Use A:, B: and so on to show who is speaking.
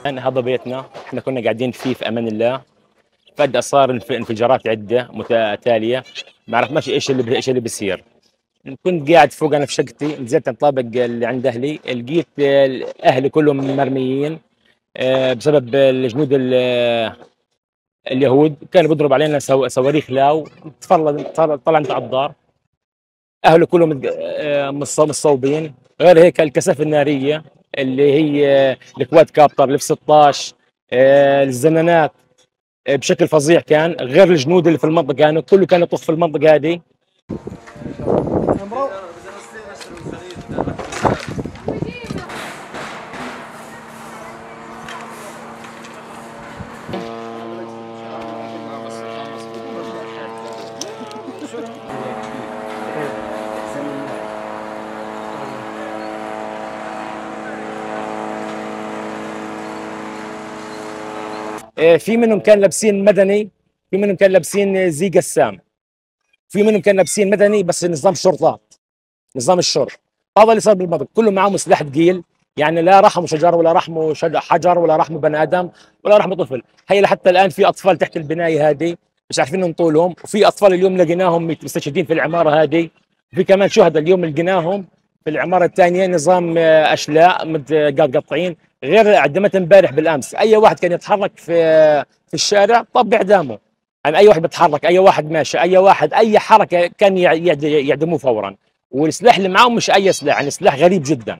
A: أنا هذا بيتنا، احنا كنا قاعدين فيه في امان الله. فجأة صار انفجارات عدة متتالية. ما عرفناش ايش اللي بيصير. كنت قاعد فوق انا في شقتي، نزلت على الطابق اللي عند اهلي، لقيت اهلي كلهم مرميين. بسبب الجنود اليهود كانوا بيضرب علينا صواريخ لاو. طلعت على الدار، اهله كلهم مصوبين. غير هيك الكثافه الناريه اللي هي الكواد كابتر الاف 16، الزنانات، بشكل فظيع كان. غير الجنود اللي في المنطقه كانوا كله كان يطوف في المنطقه هذه. في منهم كان لابسين مدني، في منهم كان لابسين زي قسام، في منهم كان لابسين مدني بس نظام شرطات، نظام الشرطه. هذا اللي صار بالمنطقه، كله معهم سلاح ثقيل. يعني لا رحموا شجر ولا رحموا حجر ولا رحموا بني ادم ولا رحموا طفل. هي لحتى الان في اطفال تحت البنايه هذه مش عارفين نطولهم، وفي اطفال اليوم لقيناهم مستشهدين في العماره هذه. في كمان شهداء اليوم لقيناهم في العماره الثانيه، نظام اشلاء متقطعين. غير عدمت امبارح بالامس، اي واحد كان يتحرك في الشارع طب باعدامه. يعني اي واحد بيتحرك، اي واحد ماشي، اي واحد اي حركه كان يعدموه فورا. والسلاح اللي معاهم مش اي سلاح، يعني سلاح غريب جدا.